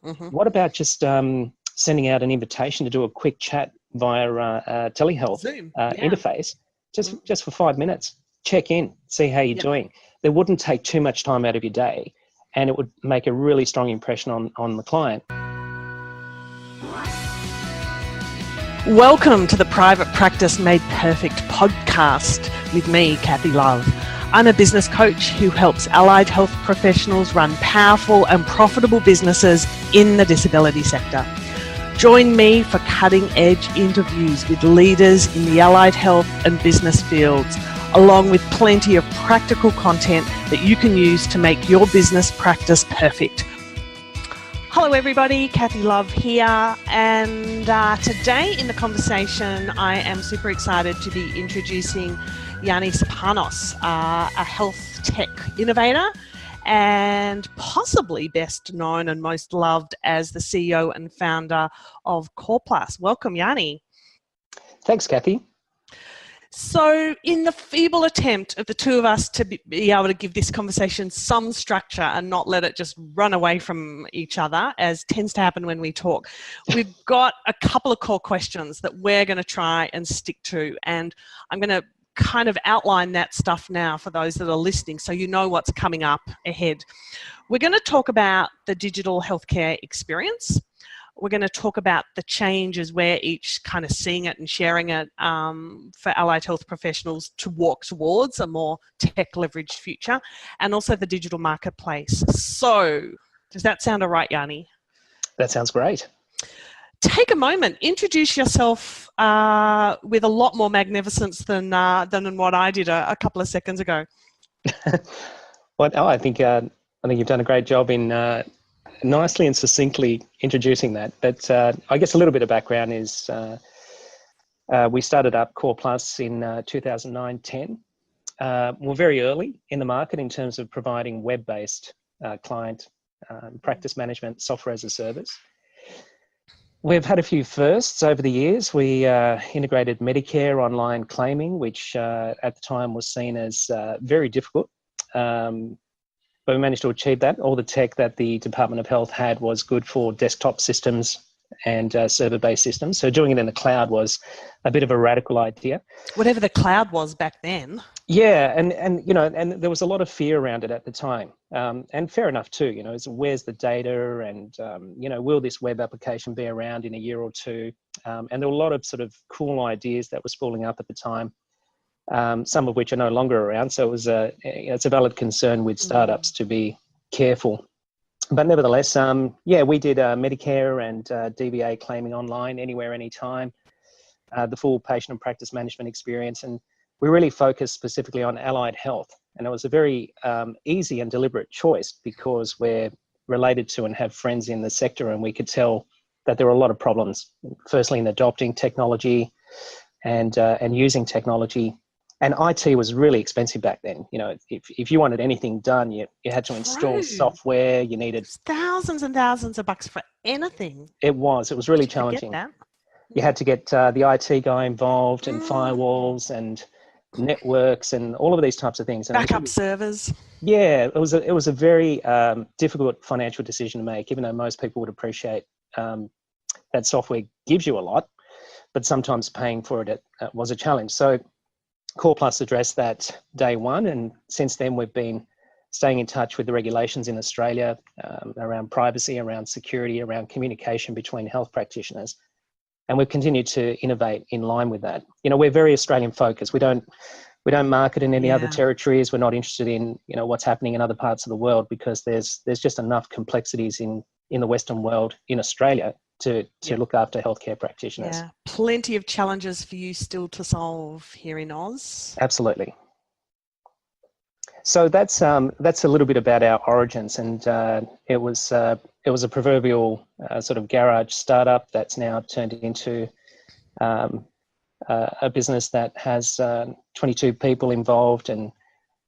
Mm-hmm. What about just sending out an invitation to do a quick chat via telehealth Zoom. interface, just for 5 minutes? Check in, see how you're doing. That wouldn't take too much time out of your day, and it would make a really strong impression on the client. Welcome to the Private Practice Made Perfect podcast with me, Kathy Love. I'm a business coach who helps allied health professionals run powerful and profitable businesses in the disability sector. Join me for cutting-edge interviews with leaders in the allied health and business fields, along with plenty of practical content that you can use to make your business practice perfect. Hello everybody, Kathy Love here, and today in the conversation I am super excited to be introducing Yianni Serpanos, a health tech innovator and possibly best known and most loved as the CEO and founder of coreplus. Welcome, Yianni. Thanks, Kathy. So in the feeble attempt of the two of us to be able to give this conversation some structure and not let it just run away from each other, as tends to happen when we talk, we've got a couple of core questions that we're going to try and stick to. And I'm going to kind of outline that stuff now for those that are listening so you know what's coming up ahead. We're going to talk about the digital healthcare experience. We're going to talk about the changes we're each kind of seeing it and sharing it for allied health professionals to walk towards a more tech-leveraged future, and also the digital marketplace. So, does that sound all right, Yianni? That sounds great. Take a moment, introduce yourself with a lot more magnificence than what I did a couple of seconds ago. I think you've done a great job in nicely and succinctly introducing that. But I guess a little bit of background is we started up coreplus in 2009-10. We're very early in the market in terms of providing web-based client practice management software as a service. We've had a few firsts over the years. We integrated Medicare online claiming, which at the time was seen as very difficult. But we managed to achieve that. All the tech that the Department of Health had was good for desktop systems and server-based systems. So doing it in the cloud was a bit of a radical idea. Whatever the cloud was back then. Yeah, and you know, and there was a lot of fear around it at the time, and fair enough too. You know, is where's the data, and you know, will this web application be around in a year or two? And there were a lot of sort of cool ideas that were spooling up at the time. Some of which are no longer around. So it was it's a valid concern with startups to be careful. But nevertheless, we did Medicare and DVA claiming online, anywhere, anytime, the full patient and practice management experience. And we really focused specifically on allied health. And it was a very easy and deliberate choice because we're related to and have friends in the sector, and we could tell that there were a lot of problems, firstly in adopting technology and using technology. And IT was really expensive back then. You know, if you wanted anything done, you had to install software. You needed thousands and thousands of bucks for anything. It was really challenging. You had to get the IT guy involved, and firewalls and networks and all of these types of things. And backup servers. Yeah, it was a very difficult financial decision to make, even though most people would appreciate that software gives you a lot, but sometimes paying for it was a challenge. So coreplus addressed that day one, and since then we've been staying in touch with the regulations in Australia around privacy, around security, around communication between health practitioners, and we've continued to innovate in line with that. You know, we're very Australian focused. We don't market in any other territories. We're not interested in, you know, what's happening in other parts of the world, because there's just enough complexities in the Western world, in Australia, to look after healthcare practitioners. Yeah, plenty of challenges for you still to solve here in Oz. Absolutely. So that's a little bit about our origins, and it was a proverbial sort of garage startup that's now turned into a business that has 22 people involved and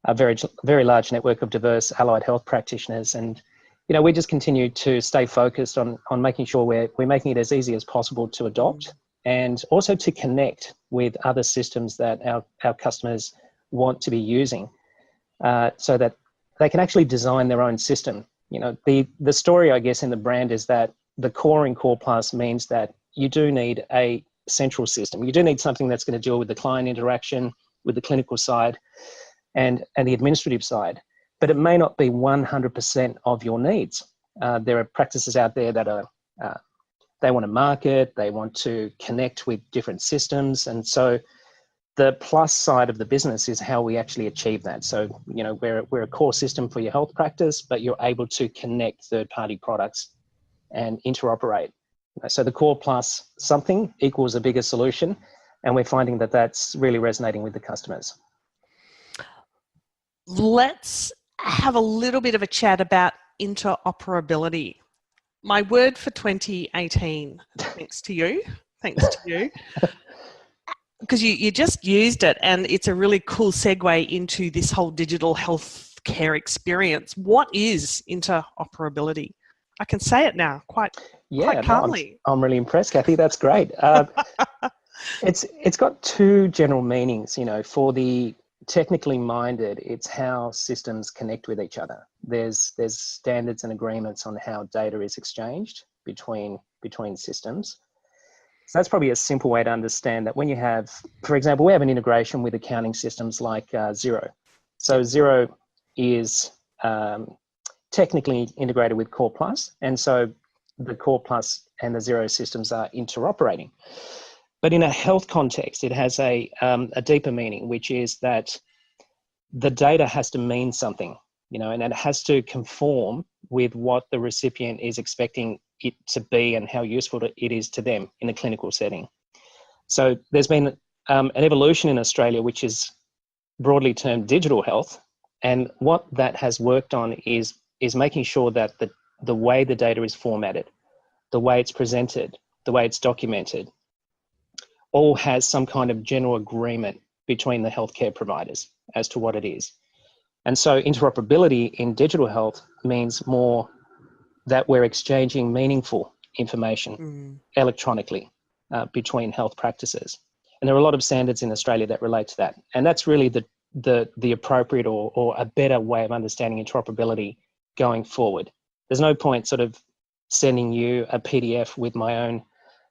a very, very large network of diverse allied health practitioners. And you know, we just continue to stay focused on making sure we're making it as easy as possible to adopt, and also to connect with other systems that our customers want to be using, so that they can actually design their own system The story, I guess, in the brand is that the core in Core Plus means that you do need a central system. You do need something that's going to deal with the client interaction, with the clinical side, and the administrative side. But it may not be 100% of your needs. There are practices out there that are they want to market, they want to connect with different systems, and so the plus side of the business is how we actually achieve that. So, we're a core system for your health practice, but you're able to connect third-party products and interoperate. So the core plus something equals a bigger solution, and we're finding that that's really resonating with the customers. Let's have a little bit of a chat about interoperability. My word for 2018, thanks to you, because you just used it, and it's a really cool segue into this whole digital healthcare experience. What is interoperability? I can say it now quite calmly. No, I'm really impressed, Kathy. That's great. It's got two general meanings. For the technically minded, it's how systems connect with each other. There's standards and agreements on how data is exchanged between systems. So that's probably a simple way to understand that when you have, for example, we have an integration with accounting systems like Xero. So Xero is technically integrated with Core Plus, and so the Core Plus and the Xero systems are interoperating. But in a health context, it has a deeper meaning, which is that the data has to mean something, and it has to conform with what the recipient is expecting it to be and how useful it is to them in a clinical setting. So there's been an evolution in Australia, which is broadly termed digital health. And what that has worked on is making sure that the way the data is formatted, the way it's presented, the way it's documented, all has some kind of general agreement between the healthcare providers as to what it is. And so interoperability in digital health means more that we're exchanging meaningful information electronically between health practices. And there are a lot of standards in Australia that relate to that. And that's really the appropriate or a better way of understanding interoperability going forward. There's no point sort of sending you a PDF with my own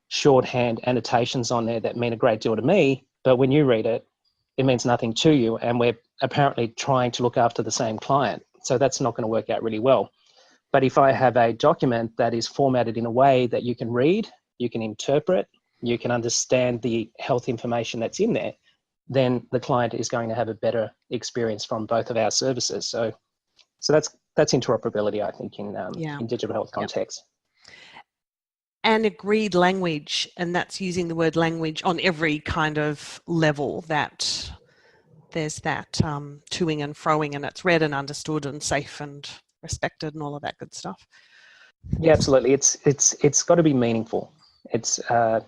shorthand annotations on there that mean a great deal to me, but when you read it, it means nothing to you, and we're apparently trying to look after the same client. So that's not going to work out really well. But if I have a document that is formatted in a way that you can read, you can interpret, you can understand the health information that's in there, then the client is going to have a better experience from both of our services. So that's interoperability, I think, in digital health context. And agreed language, and that's using the word language on every kind of level, that there's that toing and froing, and it's read and understood and safe and respected and all of that good stuff. Yeah, absolutely. It's got to be meaningful. It's the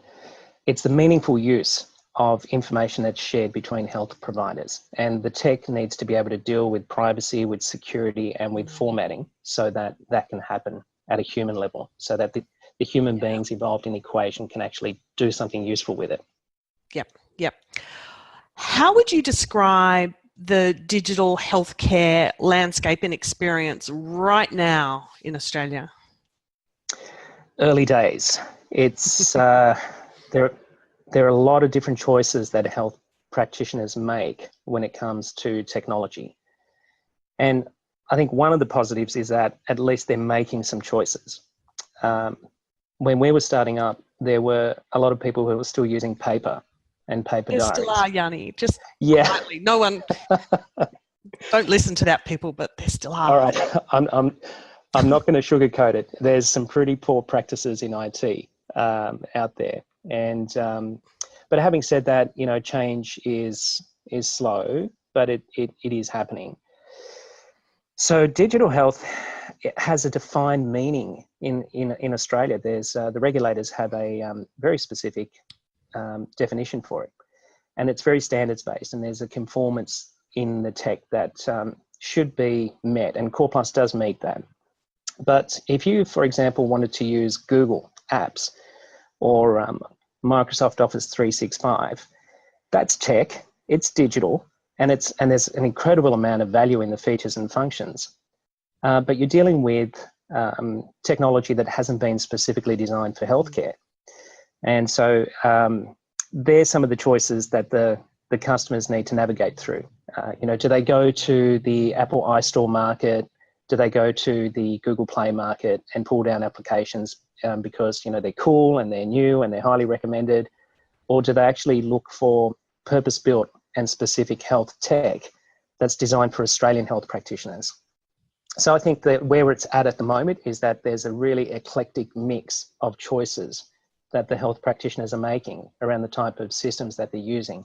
meaningful use of information that's shared between health providers, and the tech needs to be able to deal with privacy, with security, and with formatting, so that can happen at a human level, so that the human beings involved in the equation can actually do something useful with it. Yep. How would you describe the digital healthcare landscape and experience right now in Australia? Early days. It's there are a lot of different choices that health practitioners make when it comes to technology. And I think one of the positives is that at least they're making some choices. When we were starting up, there were a lot of people who were still using paper and paper diaries. There still are, Yianni. Just quietly. No one. Don't listen to that, people, but there still are. All right, I'm not going to sugarcoat it. There's some pretty poor practices in IT out there, and but having said that, change is slow, but it is happening. So digital health, it has a defined meaning in Australia. There's the regulators have a very specific definition for it, and it's very standards based, and there's a conformance in the tech that should be met, and Core Plus does meet that. But if you, for example, wanted to use Google Apps or Microsoft Office 365, that's tech, it's digital, and there's an incredible amount of value in the features and functions. but you're dealing with technology that hasn't been specifically designed for healthcare. And so there's some of the choices that the customers need to navigate through. Do they go to the Apple iStore market? Do they go to the Google Play market and pull down applications because, they're cool and they're new and they're highly recommended? Or do they actually look for purpose-built and specific health tech that's designed for Australian health practitioners? So I think that where it's at the moment is that there's a really eclectic mix of choices that the health practitioners are making around the type of systems that they're using.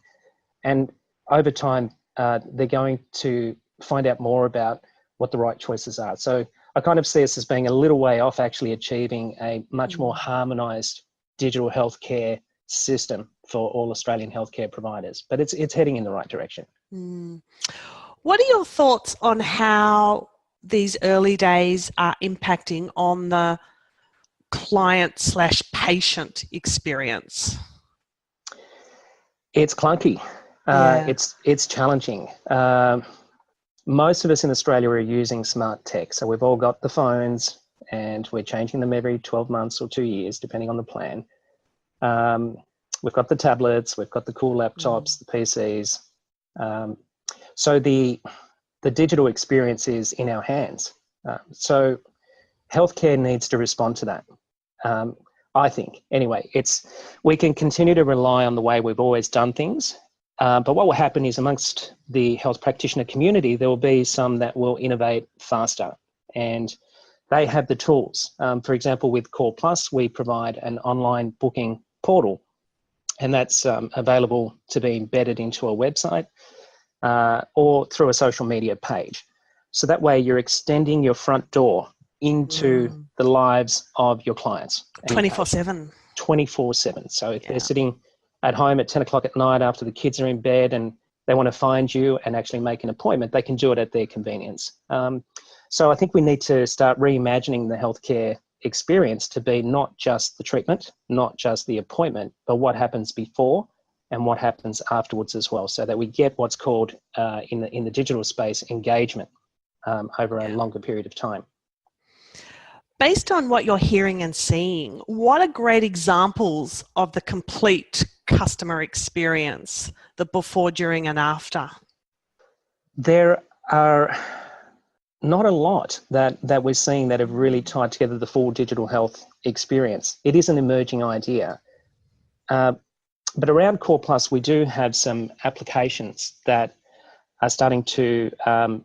And over time, they're going to find out more about what the right choices are. So I kind of see us as being a little way off actually achieving a much more harmonised digital healthcare system for all Australian healthcare providers. But it's heading in the right direction. What are your thoughts on how these early days are impacting on the client/patient experience? It's clunky. It's challenging. Most of us in Australia are using smart tech. So we've all got the phones and we're changing them every 12 months or 2 years, depending on the plan. We've got the tablets, we've got the cool laptops, the PCs. So the digital experience is in our hands. So healthcare needs to respond to that. I think, anyway, we can continue to rely on the way we've always done things. But what will happen is amongst the health practitioner community, there will be some that will innovate faster and they have the tools. For example, with coreplus, we provide an online booking portal and that's available to be embedded into a website or through a social media page. So that way you're extending your front door into the lives of your clients. 24/7. 24/7. So if they're sitting at home at 10 o'clock at night after the kids are in bed and they want to find you and actually make an appointment, they can do it at their convenience. So I think we need to start reimagining the healthcare experience to be not just the treatment, not just the appointment, but what happens before and what happens afterwards as well, so that we get what's called in the digital space engagement over a longer period of time. Based on what you're hearing and seeing, what are great examples of the complete customer experience, the before, during and after? There are not a lot that we're seeing that have really tied together the full digital health experience. It is an emerging idea. But around coreplus, we do have some applications that are starting to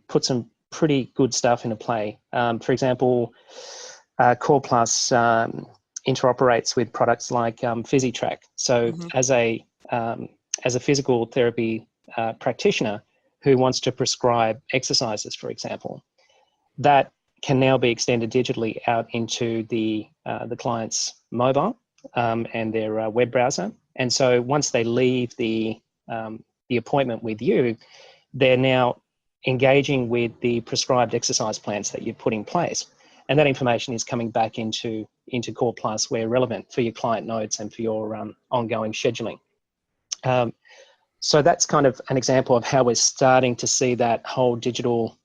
put some pretty good stuff into play. For example, coreplus interoperates with products like PhysiTrack. So as a physical therapy practitioner who wants to prescribe exercises, for example, that can now be extended digitally out into the client's mobile and their web browser. And so once they leave the appointment with you, they're now engaging with the prescribed exercise plans that you've put in place. And that information is coming back into coreplus where relevant for your client notes and for your ongoing scheduling. So that's kind of an example of how we're starting to see that whole digital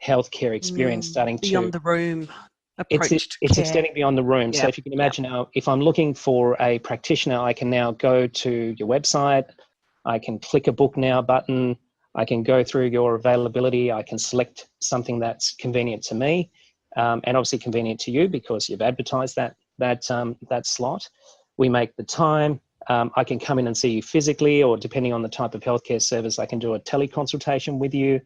healthcare experience starting beyond the room approach. It's extending beyond the room. Yeah. So if you can imagine now, if I'm looking for a practitioner, I can now go to your website, I can click a book now button, I can go through your availability, I can select something that's convenient to me, and obviously convenient to you because you've advertised that slot. We make the time. I can come in and see you physically, or depending on the type of healthcare service, I can do a teleconsultation with you.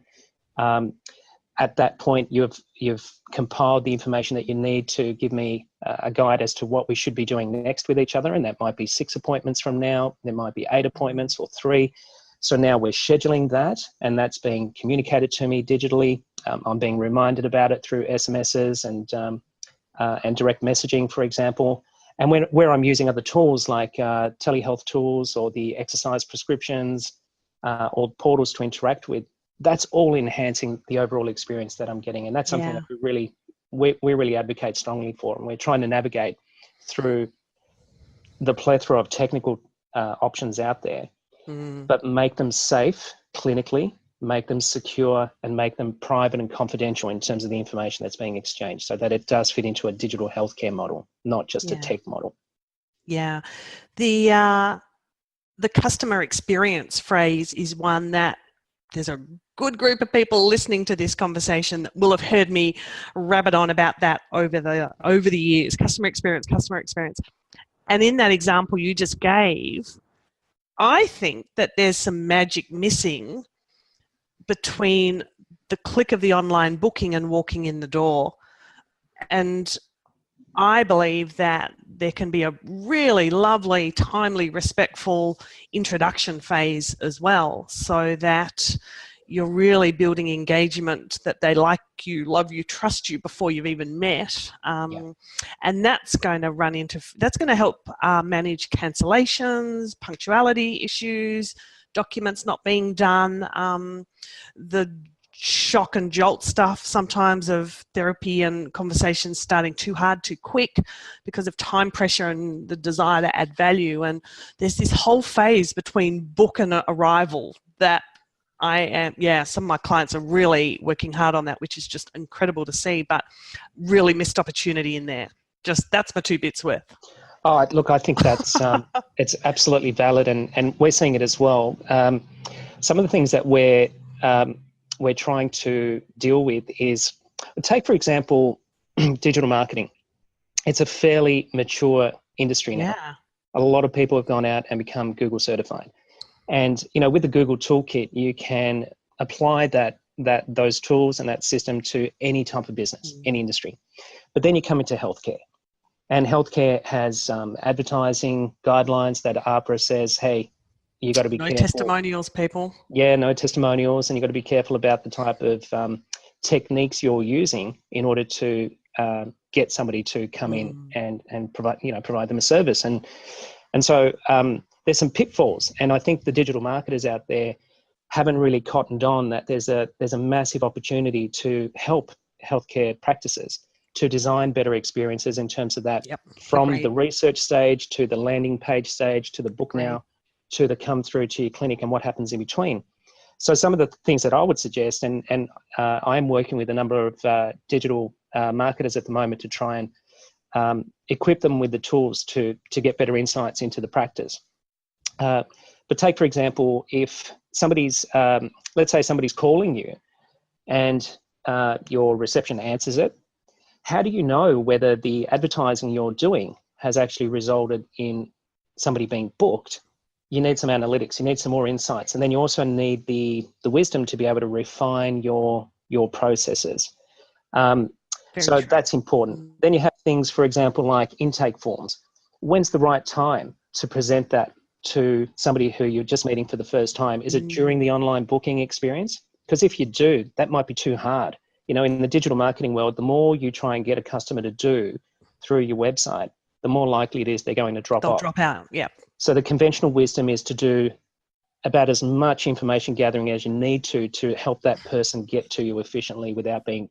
At that point, you've compiled the information that you need to give me a guide as to what we should be doing next with each other, and that might be 6 appointments from now, there might be 8 appointments or 3. So now we're scheduling that, and that's being communicated to me digitally. I'm being reminded about it through SMSs and direct messaging, for example. And where I'm using other tools like telehealth tools or the exercise prescriptions or portals to interact with, that's all enhancing the overall experience that I'm getting. And that's something that we really advocate strongly for. And we're trying to navigate through the plethora of technical options out there, but make them safe clinically make them secure, and make them private and confidential in terms of the information that's being exchanged, so that it does fit into a digital healthcare model, not just a tech model. Yeah. The customer experience phrase is one that there's a good group of people listening to this conversation that will have heard me rabbit on about that over the years. Customer experience. And in that example you just gave, I think that there's some magic missing between the click of the online booking and walking in the door. And I believe that there can be a really lovely, timely, respectful introduction phase as well, so that you're really building engagement, that they like you, love you, trust you before you've even met. And that's going to help manage cancellations, punctuality issues, documents not being done, the shock and jolt stuff sometimes of therapy and conversations starting too hard, too quick because of time pressure and the desire to add value. And there's this whole phase between book and arrival that some of my clients are really working hard on that, which is just incredible to see, but really missed opportunity in there. That's my 2 bits worth. Oh, look, I think that's it's absolutely valid, and we're seeing it as well. Some of the things that we're trying to deal with is, take for example, digital marketing. It's a fairly mature industry now. Yeah. A lot of people have gone out and become Google certified. And, with the Google toolkit, you can apply those tools and that system to any type of business, any industry. But then you come into healthcare. And healthcare has advertising guidelines that AHPRA says, hey, you got to be careful. No testimonials, people. Yeah, no testimonials, and you've got to be careful about the type of techniques you're using in order to get somebody to come in and provide them a service. And so there's some pitfalls, and I think the digital marketers out there haven't really cottoned on that there's a massive opportunity to help healthcare practices to design better experiences in terms of that, from the research stage to the landing page stage to the book now to the come through to your clinic and what happens in between. So some of the things that I would suggest, and I'm working with a number of digital marketers at the moment to try and equip them with the tools to get better insights into the practice. But take, for example, if somebody's, let's say somebody's calling you and your reception answers it, how do you know whether the advertising you're doing has actually resulted in somebody being booked? You need some analytics, you need some more insights, and then you also need the wisdom to be able to refine your processes. So that's important. Then you have things, for example, like intake forms. When's the right time to present that to somebody who you're just meeting for the first time? Is it during the online booking experience? Because if you do, that might be too hard. In the digital marketing world, the more you try and get a customer to do through your website, the more likely it is they're going to drop off. They'll drop out, yeah. So the conventional wisdom is to do about as much information gathering as you need to help that person get to you efficiently without being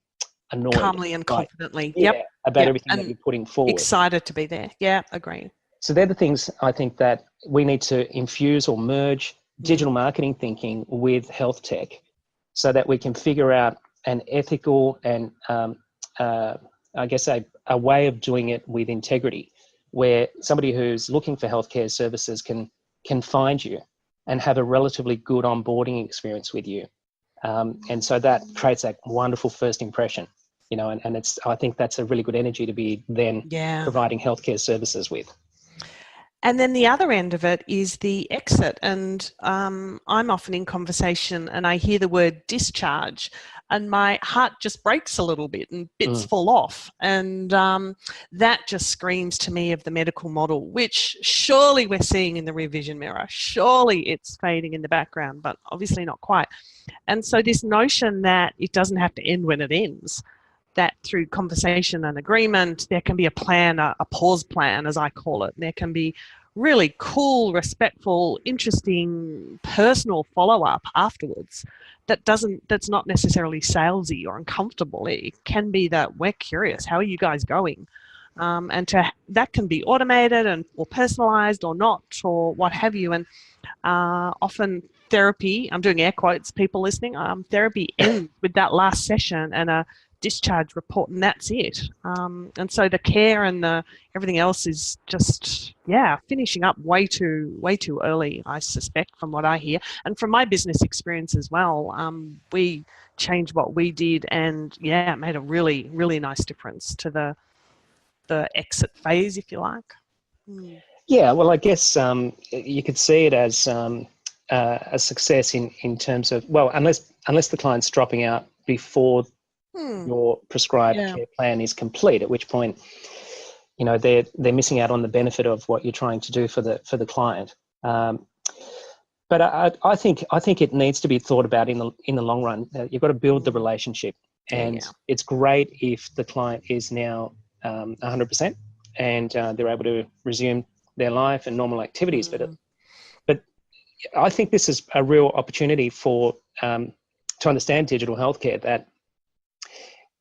annoyed. Calmly and confidently. About everything that you're putting forward. Excited to be there. Yeah, agree. So they're the things I think that we need to infuse or merge digital marketing thinking with health tech so that we can figure out an ethical and I guess a way of doing it with integrity, where somebody who's looking for healthcare services can find you and have a relatively good onboarding experience with you. And so that creates that wonderful first impression, and I think that's a really good energy to be then providing healthcare services with. And then the other end of it is the exit. And I'm often in conversation and I hear the word discharge and my heart just breaks a little bit and bits fall off. And that just screams to me of the medical model, which surely we're seeing in the rear vision mirror. Surely it's fading in the background, but obviously not quite. And so this notion that it doesn't have to end when it ends, that through conversation and agreement, there can be a plan, a pause plan, as I call it. There can be really cool, respectful, interesting, personal follow-up afterwards that's not necessarily salesy or uncomfortable. It can be that we're curious, how are you guys going? And that can be automated or personalized or not, or what have you. And often therapy, I'm doing air quotes, people listening, therapy ends with that last session and a discharge report, and that's it. And so the care and the everything else is just, finishing up way too early, I suspect, from what I hear. And from my business experience as well, we changed what we did, and it made a really, really nice difference to the exit phase, if you like. Yeah, well, I guess you could see it as a success in terms of, well, unless the client's dropping out before your prescribed care plan is complete, at which point, you know, they're missing out on the benefit of what you're trying to do for the client. But I think it needs to be thought about in the long run. You've got to build the relationship, and it's great if the client is now 100% and they're able to resume their life and normal activities. But I think this is a real opportunity for to understand digital healthcare, that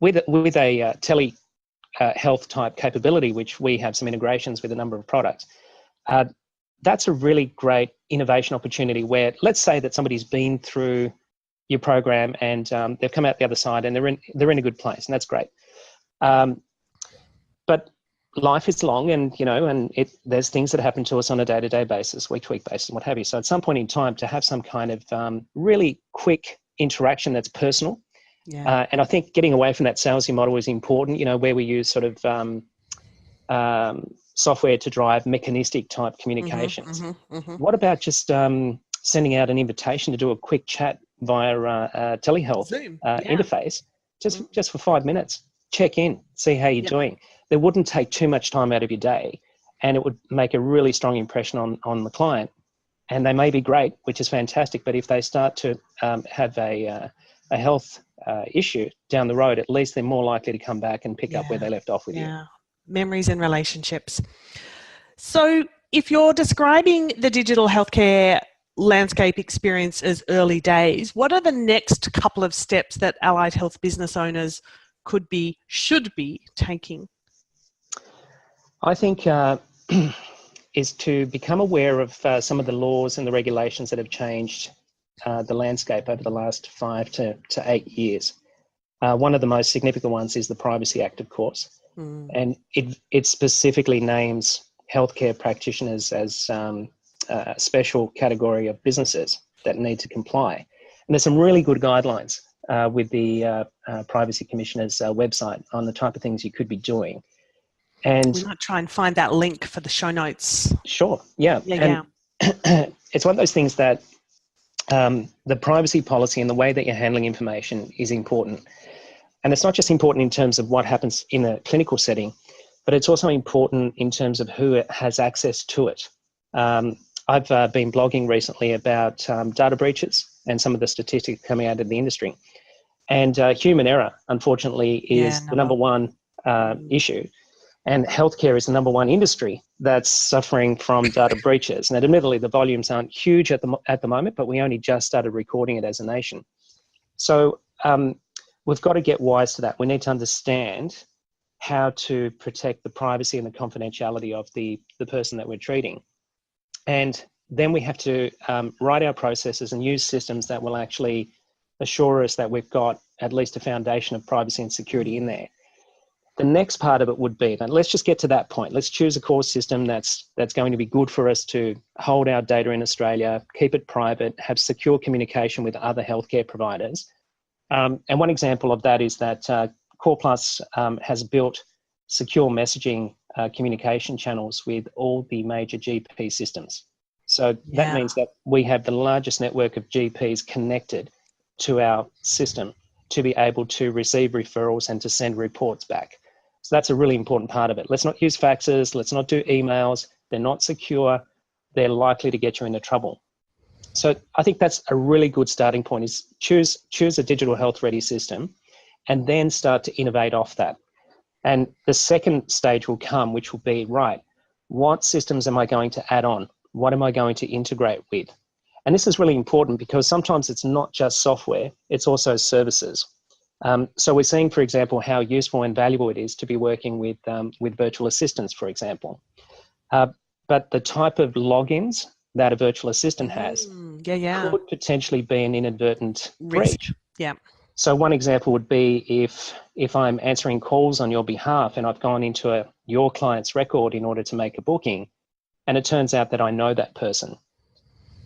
with a tele health type capability, which we have some integrations with a number of products, that's a really great innovation opportunity where, let's say that somebody's been through your program and they've come out the other side and they're in a good place, and that's great. But life is long, and there's things that happen to us on a day-to-day basis, week-to-week basis, and what have you. So at some point in time, to have some kind of really quick interaction that's personal. And I think getting away from that salesy model is important, where we use sort of software to drive mechanistic type communications. What about just sending out an invitation to do a quick chat via a telehealth interface, just for 5 minutes? Check in, see how you're doing. That wouldn't take too much time out of your day, and it would make a really strong impression on the client. And they may be great, which is fantastic, but if they start to have a health issue down the road, at least they're more likely to come back and pick up where they left off with you. Memories and relationships. So if you're describing the digital healthcare landscape experience as early days, what are the next couple of steps that allied health business owners should be taking? I think is to become aware of some of the laws and the regulations that have changed the landscape over the last 5 to 8 years. One of the most significant ones is the Privacy Act, of course, and it specifically names healthcare practitioners as a special category of businesses that need to comply. And there's some really good guidelines with the Privacy Commissioner's website on the type of things you could be doing. And we might try and find that link for the show notes. Sure, and it's one of those things that the privacy policy and the way that you're handling information is important. And it's not just important in terms of what happens in a clinical setting, but it's also important in terms of who has access to it. I've been blogging recently about data breaches and some of the statistics coming out of the industry. And human error, unfortunately, is the number one issue. And healthcare is the number one industry that's suffering from data breaches. And admittedly, the volumes aren't huge at the moment, but we only just started recording it as a nation. So we've got to get wise to that. We need to understand how to protect the privacy and the confidentiality of the person that we're treating. And then we have to write our processes and use systems that will actually assure us that we've got at least a foundation of privacy and security in there. The next part of it would be, and let's just get to that point. Let's choose a core system that's going to be good for us to hold our data in Australia, keep it private, have secure communication with other healthcare providers. And one example of that is that coreplus has built secure messaging communication channels with all the major GP systems. So that means that we have the largest network of GPs connected to our system to be able to receive referrals and to send reports back. So that's a really important part of it. Let's not use faxes. Let's not do emails. They're not secure. They're likely to get you into trouble. So I think that's a really good starting point, is choose a digital health ready system and then start to innovate off that. And the second stage will come, which will be, right, what systems am I going to add on? What am I going to integrate with? And this is really important because sometimes it's not just software, it's also services. So we're seeing, for example, how useful and valuable it is to be working with virtual assistants, for example. But the type of logins that a virtual assistant has could potentially be an inadvertent breach. Yeah. So one example would be if I'm answering calls on your behalf and I've gone into your client's record in order to make a booking, and it turns out that I know that person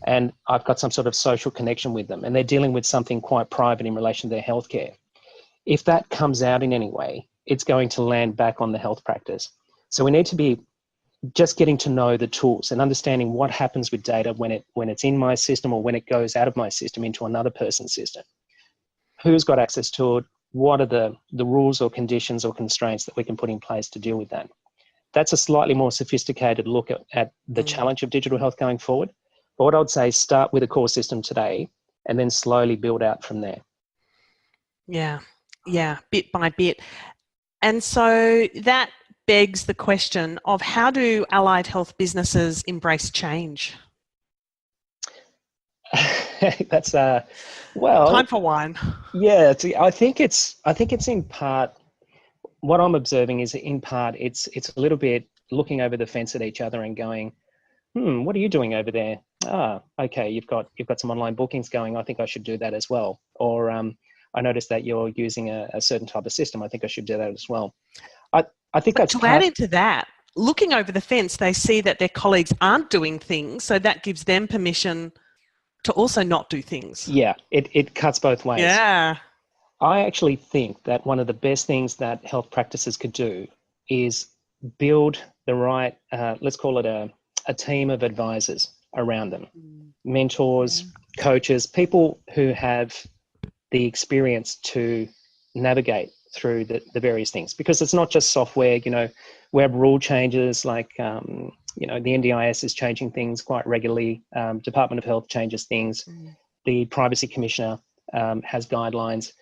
and I've got some sort of social connection with them and they're dealing with something quite private in relation to their healthcare. If that comes out in any way, it's going to land back on the health practice. So we need to be just getting to know the tools and understanding what happens with data when it's in my system or when it goes out of my system into another person's system. Who's got access to it? What are the rules or conditions or constraints that we can put in place to deal with that? That's a slightly more sophisticated look at the challenge of digital health going forward. But what I would say is start with a core system today and then slowly build out from there. Yeah, bit by bit. And so that begs the question of how do allied health businesses embrace change? That's well, time for wine. Yeah, I think it's in part what I'm observing is in part it's a little bit looking over the fence at each other and going, what are you doing over there? Okay, you've got some online bookings going. I think I should do that as well. Or I noticed that you're using a certain type of system. I think I should do that as well. I think that's to add into that, looking over the fence, they see that their colleagues aren't doing things, so that gives them permission to also not do things. Yeah, it cuts both ways. Yeah. I actually think that one of the best things that health practices could do is build the right, let's call it a team of advisors around them, mentors, coaches, people who have the experience to navigate through the various things, because it's not just software. We have rule changes like, the NDIS is changing things quite regularly. Department of Health changes things. The Privacy Commissioner has guidelines.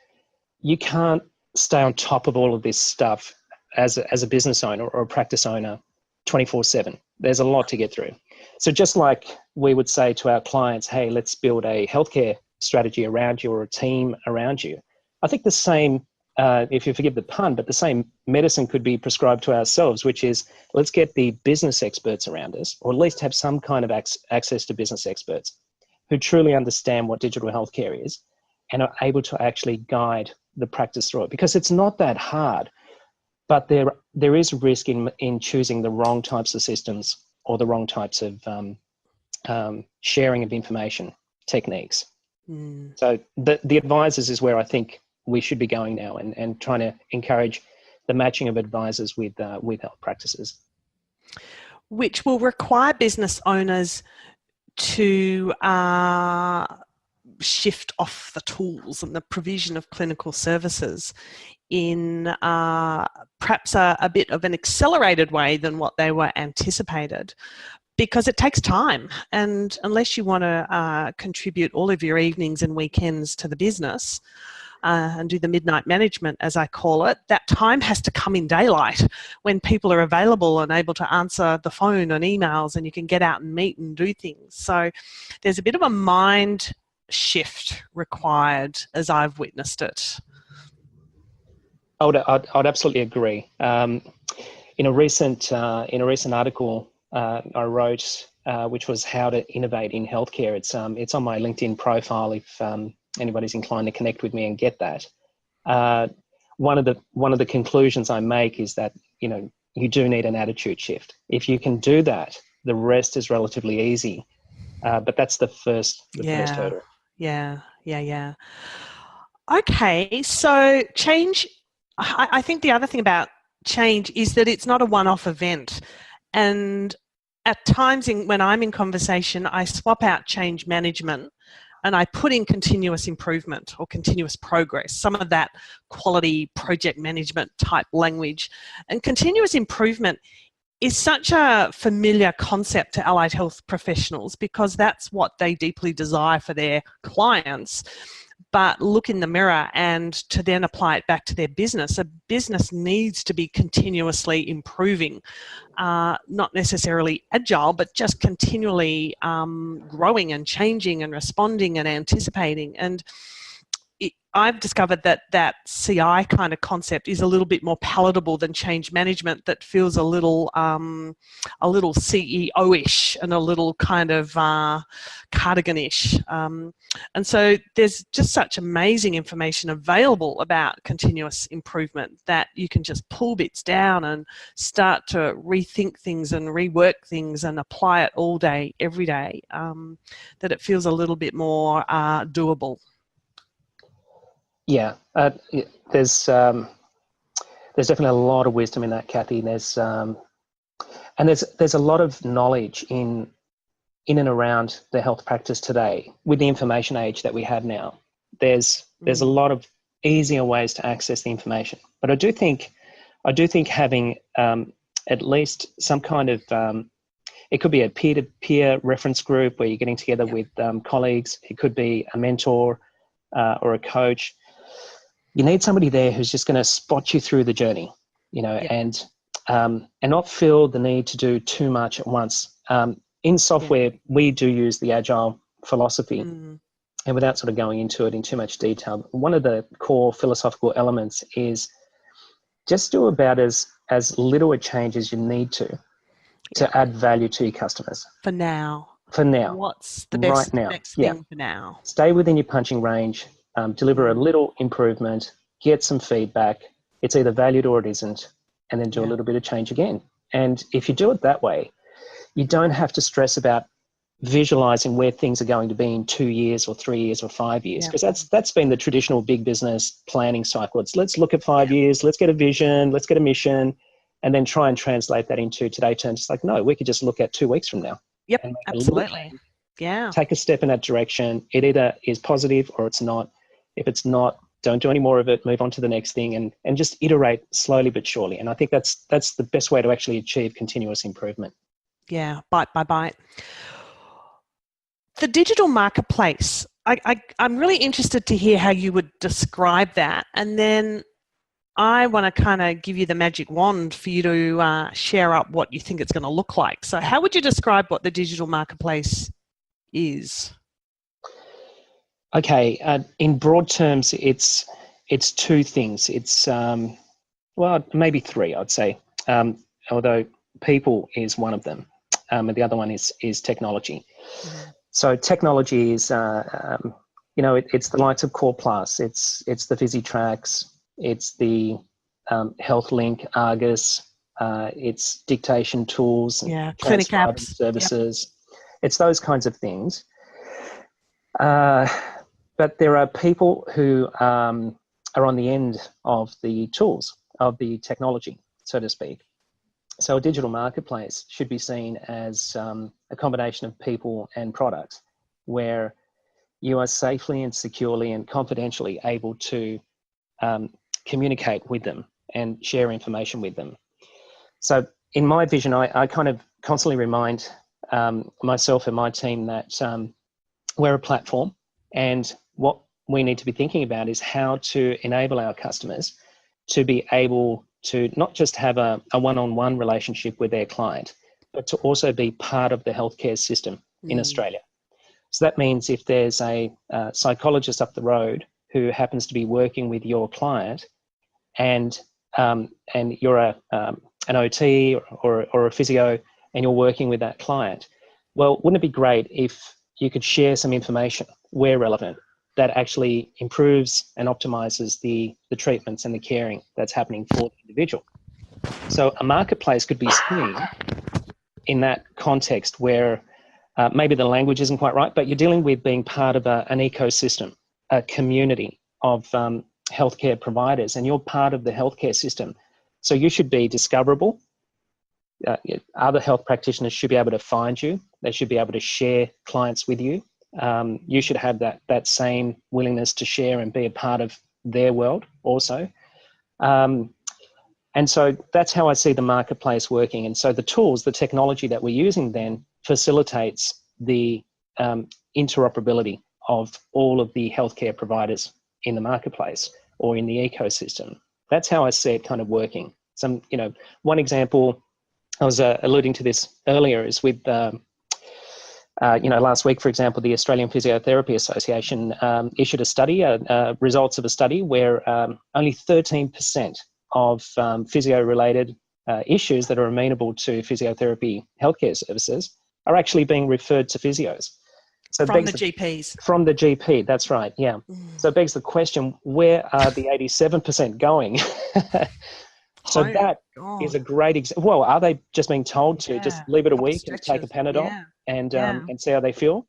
You can't stay on top of all of this stuff as a business owner or a practice owner 24/7. There's a lot to get through. So just like we would say to our clients, hey, let's build a healthcare strategy around you or a team around you. I think the same, if you forgive the pun, but the same medicine could be prescribed to ourselves, which is let's get the business experts around us, or at least have some kind of access to business experts who truly understand what digital healthcare is and are able to actually guide the practice through it. Because it's not that hard, but there is risk in choosing the wrong types of systems or the wrong types of sharing of information techniques. So the advisors is where I think we should be going now, and trying to encourage the matching of advisors with health practices. Which will require business owners to shift off the tools and the provision of clinical services in perhaps a bit of an accelerated way than what they were anticipated, because it takes time, and unless you want to contribute all of your evenings and weekends to the business and do the midnight management, as I call it, that time has to come in daylight when people are available and able to answer the phone and emails, and you can get out and meet and do things. So there's a bit of a mind shift required as I've witnessed it. I'd absolutely agree. In a recent article I wrote, which was how to innovate in healthcare. It's on my LinkedIn profile if anybody's inclined to connect with me and get that. One of the conclusions I make is that you do need an attitude shift. If you can do that, the rest is relatively easy. But that's the first hurdle. Yeah. Okay, so change. I think the other thing about change is that it's not a one-off event. And at times when I'm in conversation, I swap out change management and I put in continuous improvement or continuous progress, some of that quality project management type language. And continuous improvement is such a familiar concept to allied health professionals because that's what they deeply desire for their clients. But look in the mirror and to then apply it back to their business. A business needs to be continuously improving, not necessarily agile, but just continually growing and changing and responding and anticipating. And I've discovered that CI kind of concept is a little bit more palatable than change management. That feels a little CEO-ish and a little kind of cardigan-ish. And so there's just such amazing information available about continuous improvement that you can just pull bits down and start to rethink things and rework things and apply it all day, every day. That it feels a little bit more doable. Yeah, there's definitely a lot of wisdom in that, Kathy. There's a lot of knowledge in and around the health practice today with the information age that we have now. There's a lot of easier ways to access the information, but I do think having at least some kind of it could be a peer-to-peer reference group where you're getting together with colleagues. It could be a mentor or a coach. You need somebody there who's just going to spot you through the journey, and not feel the need to do too much at once. In software, we do use the agile philosophy, and without sort of going into it in too much detail, one of the core philosophical elements is just do about as little a change as you need to add value to your customers. For now. What's the best next thing for now? Stay within your punching range, deliver a little improvement, get some feedback. It's either valued or it isn't, and then do a little bit of change again. And if you do it that way, you don't have to stress about visualizing where things are going to be in 2 years or 3 years or 5 years, because that's been the traditional big business planning cycle. It's let's look at 5 years, let's get a vision, let's get a mission, and then try and translate that into today terms. It's like, no, we could just look at 2 weeks from now. Yep, absolutely. Yeah. Take a step in that direction. It either is positive or it's not. If it's not, don't do any more of it, move on to the next thing, and just iterate slowly but surely. And I think that's the best way to actually achieve continuous improvement. Yeah, bite by bite. The digital marketplace, I'm really interested to hear how you would describe that. And then I want to kind of give you the magic wand for you to share up what you think it's going to look like. So how would you describe what the digital marketplace is? Okay, in broad terms, it's 2 things. It's, maybe 3, I'd say, although people is one of them, and the other one is technology. Mm-hmm. So technology is, it's the likes of coreplus, it's the PhysiTracks, it's the HealthLink, Argus, it's dictation tools, clinic apps, services. It's those kinds of things. But there are people who are on the end of the tools, of the technology, so to speak. So a digital marketplace should be seen as a combination of people and products, where you are safely and securely and confidentially able to communicate with them and share information with them. So in my vision, I kind of constantly remind myself and my team that we're a platform, and what we need to be thinking about is how to enable our customers to be able to not just have a one-on-one relationship with their client, but to also be part of the healthcare system in Australia. So that means if there's a psychologist up the road who happens to be working with your client, and you're an OT or a physio, and you're working with that client, well, wouldn't it be great if you could share some information where relevant that actually improves and optimizes the treatments and the caring that's happening for the individual? So a marketplace could be seen in that context where maybe the language isn't quite right, but you're dealing with being part of an ecosystem, a community of healthcare providers, and you're part of the healthcare system. So you should be discoverable. Other health practitioners should be able to find you. They should be able to share clients with you. You should have that same willingness to share and be a part of their world also. And so that's how I see the marketplace working. And so the tools, the technology that we're using then facilitates the interoperability of all of the healthcare providers in the marketplace or in the ecosystem. That's how I see it kind of working. One example, I was alluding to this earlier, is with last week, for example, the Australian Physiotherapy Association issued a study, results of a study where only 13% of physio-related issues that are amenable to physiotherapy healthcare services are actually being referred to physios. So from the GPs. From the GP, that's right, yeah. So it begs the question, where are the 87% going? So that is a great example. Well, are they just being told to just leave it a week and take a Panadol and see how they feel?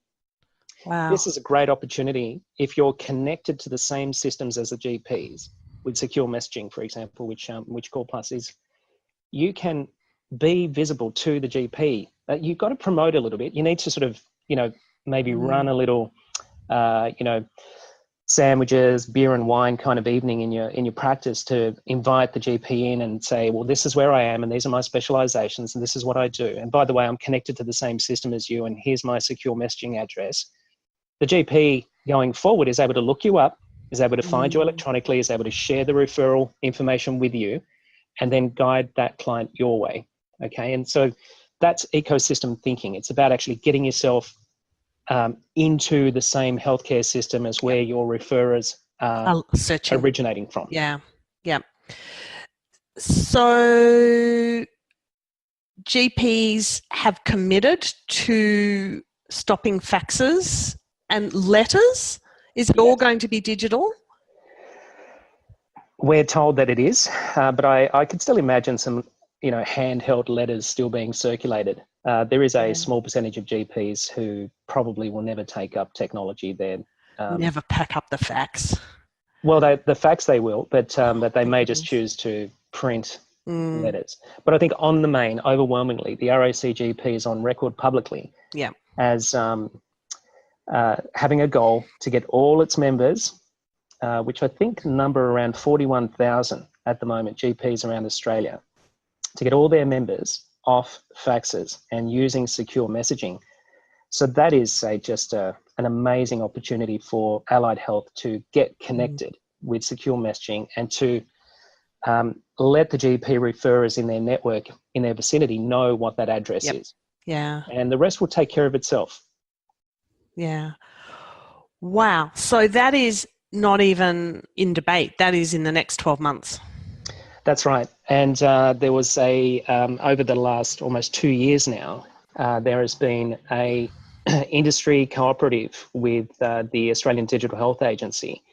Wow. This is a great opportunity if you're connected to the same systems as the GPs with secure messaging, for example, which coreplus is. You can be visible to the GP. You've got to promote a little bit. You need to sort of, maybe run a little, sandwiches, beer and wine kind of evening in your practice to invite the GP in and say, well, this is where I am and these are my specializations and this is what I do. And by the way, I'm connected to the same system as you and here's my secure messaging address. The GP going forward is able to look you up, is able to find you electronically, is able to share the referral information with you and then guide that client your way. Okay. And so that's ecosystem thinking. It's about actually getting yourself into the same healthcare system as where your referrers are originating from. Yeah. So GPs have committed to stopping faxes and letters. Is it all going to be digital? We're told that it is, but I could still imagine some, handheld letters still being circulated. There is a small percentage of GPs who probably will never take up technology. They're never pack up the fax. Well, the fax they will, but they may just choose to print letters. But I think on the main, overwhelmingly, the RACGP is on record publicly as having a goal to get all its members, which I think number around 41,000 at the moment, GPs around Australia, to get all their members off faxes and using secure messaging. So that is just an amazing opportunity for allied health to get connected with secure messaging and to let the GP referrers in their network, in their vicinity, know what that address is. Yeah. And the rest will take care of itself. Yeah. Wow. So that is not even in debate. That is in the next 12 months. That's right. And there was over the last almost 2 years now, there has been a industry cooperative with the Australian Digital Health Agency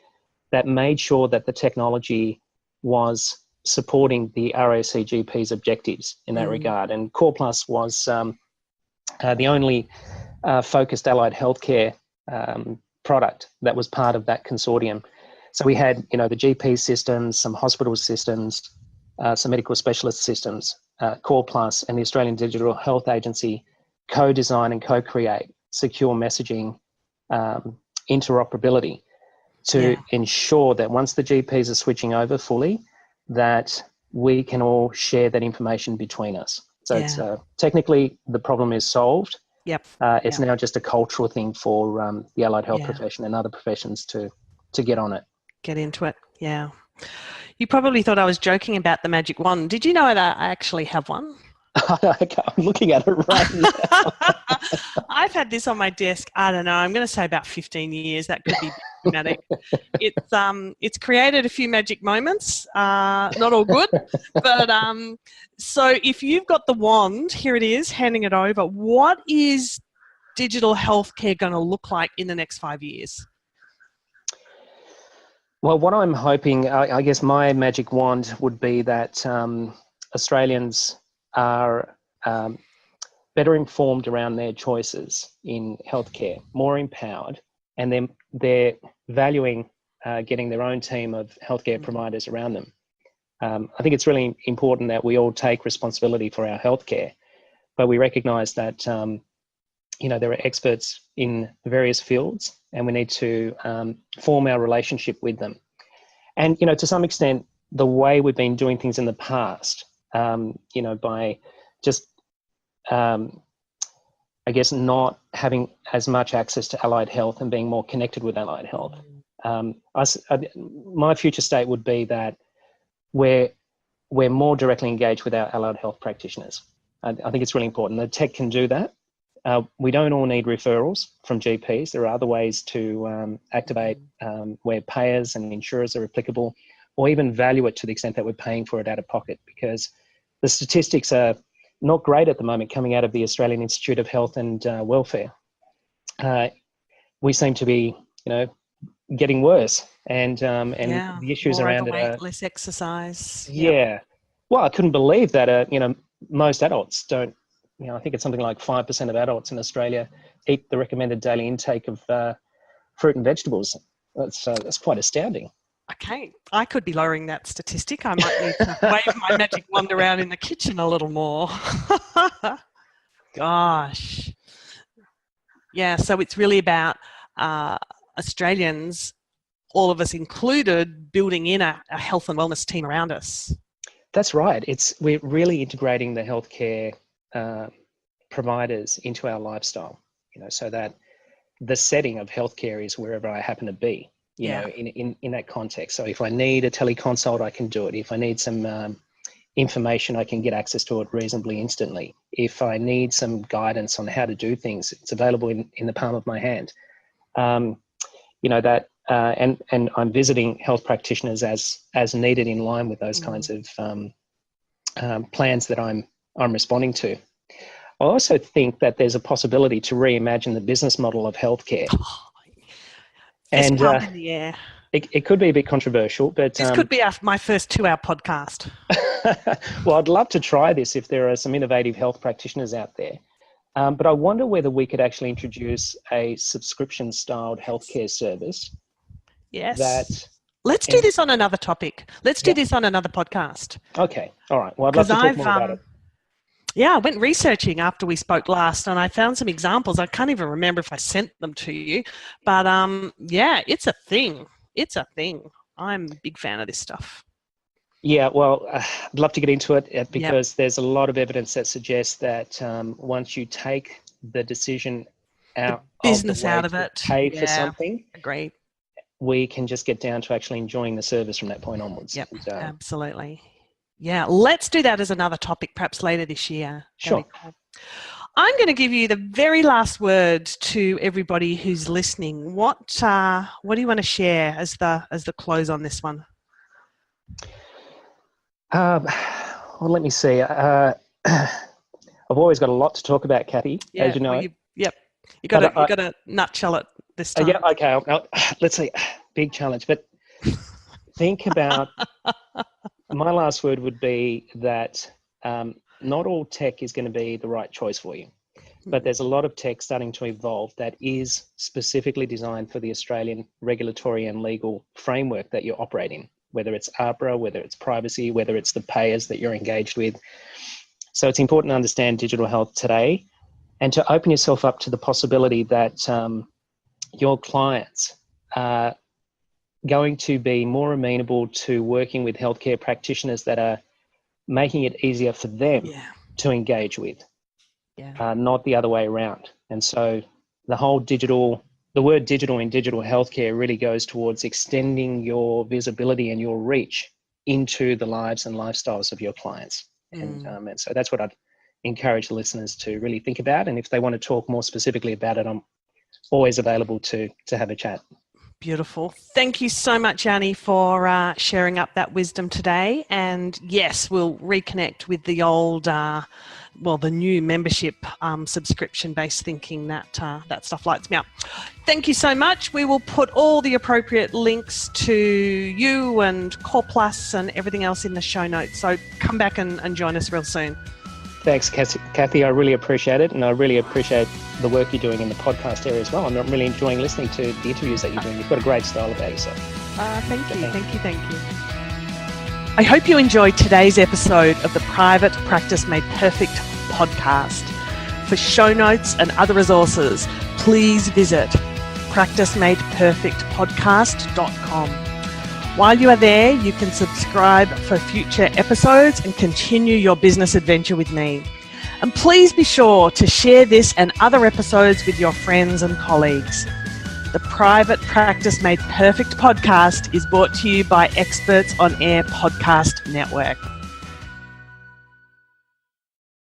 that made sure that the technology was supporting the RACGP's objectives in that regard. And coreplus was the only focused allied healthcare product that was part of that consortium. So we had, the GP systems, some hospital systems, some medical specialist systems, coreplus and the Australian Digital Health Agency co-design and co-create secure messaging interoperability to ensure that once the GPs are switching over fully, that we can all share that information between us. So it's technically the problem is solved. It's now just a cultural thing for the allied health profession and other professions to get on it. Get into it. Yeah. You probably thought I was joking about the magic wand. Did you know that I actually have one? I'm looking at it right now. I've had this on my desk, I don't know, I'm going to say about 15 years. That could be dramatic. It's created a few magic moments, not all good. But so if you've got the wand, here it is, handing it over, what is digital healthcare going to look like in the next 5 years? Well, what I'm hoping, I guess my magic wand would be that Australians are better informed around their choices in healthcare, more empowered, and then they're valuing getting their own team of healthcare providers around them. I think it's really important that we all take responsibility for our healthcare, but we recognise that there are experts in various fields, and we need to form our relationship with them. And to some extent, the way we've been doing things in the past, by just I guess not having as much access to allied health and being more connected with allied health. My future state would be that we're more directly engaged with our allied health practitioners. I think it's really important. The tech can do that, We don't all need referrals from GPs. There are other ways to activate where payers and insurers are applicable, or even value it to the extent that we're paying for it out of pocket, because the statistics are not great at the moment coming out of the Australian Institute of Health and Welfare. We seem to be, getting worse, and the issues more around overweight, it are less exercise. Yeah. Well, I couldn't believe that, most adults don't, I think it's something like 5% of adults in Australia eat the recommended daily intake of fruit and vegetables. That's quite astounding. Okay, I could be lowering that statistic. I might need to wave my magic wand around in the kitchen a little more. Gosh. Yeah, so it's really about Australians, all of us included, building in a health and wellness team around us. That's right. We're really integrating the healthcare providers into our lifestyle, so that the setting of healthcare is wherever I happen to be, in that context. So if I need a teleconsult, I can do it. If I need some information, I can get access to it reasonably instantly. If I need some guidance on how to do things, it's available in the palm of my hand. And I'm visiting health practitioners as needed in line with those kinds of plans that I'm responding to. I also think that there's a possibility to reimagine the business model of healthcare. And in the air. It could be a bit controversial, but this could be my first 2-hour podcast. Well, I'd love to try this if there are some innovative health practitioners out there. But I wonder whether we could actually introduce a subscription-styled healthcare service. Yes. Let's do this on another topic. Let's do this on another podcast. Okay. All right. Well, I'd love to talk more about it. Yeah, I went researching after we spoke last, and I found some examples. I can't even remember if I sent them to you. But, it's a thing. It's a thing. I'm a big fan of this stuff. Yeah, well, I'd love to get into it because there's a lot of evidence that suggests that once you take the decision out business of the way out of it, pay for something, agreed, we can just get down to actually enjoying the service from that point onwards. Yep, absolutely. Yeah, let's do that as another topic, perhaps later this year. Sure. Cool. I'm going to give you the very last word to everybody who's listening. What do you want to share as the close on this one? Well, let me see. I've always got a lot to talk about, Kathy, as you know. You got to nutshell it this time. Yeah, okay. Let's see. Big challenge. But think about, my last word would be that not all tech is going to be the right choice for you. But there's a lot of tech starting to evolve that is specifically designed for the Australian regulatory and legal framework that you operate in, whether it's APRA, whether it's privacy, whether it's the payers that you're engaged with. So it's important to understand digital health today and to open yourself up to the possibility that your clients are going to be more amenable to working with healthcare practitioners that are making it easier for them to engage with, not the other way around. And so the word digital in digital healthcare really goes towards extending your visibility and your reach into the lives and lifestyles of your clients. And so that's what I'd encourage the listeners to really think about. And if they want to talk more specifically about it, I'm always available to have a chat. Beautiful. Thank you so much, Yianni, for sharing up that wisdom today. And yes, we'll reconnect with the old, the new membership subscription-based thinking. That stuff lights me up. Thank you so much. We will put all the appropriate links to you and coreplus and everything else in the show notes. So come back and join us real soon. Thanks, Kathy. I really appreciate it. And I really appreciate the work you're doing in the podcast area as well. I'm really enjoying listening to the interviews that you're doing. You've got a great style about yourself. Thank you. I hope you enjoyed today's episode of the Private Practice Made Perfect podcast. For show notes and other resources, please visit practicemadeperfectpodcast.com. While you are there, you can subscribe for future episodes and continue your business adventure with me. And please be sure to share this and other episodes with your friends and colleagues. The Private Practice Made Perfect podcast is brought to you by Experts on Air Podcast Network.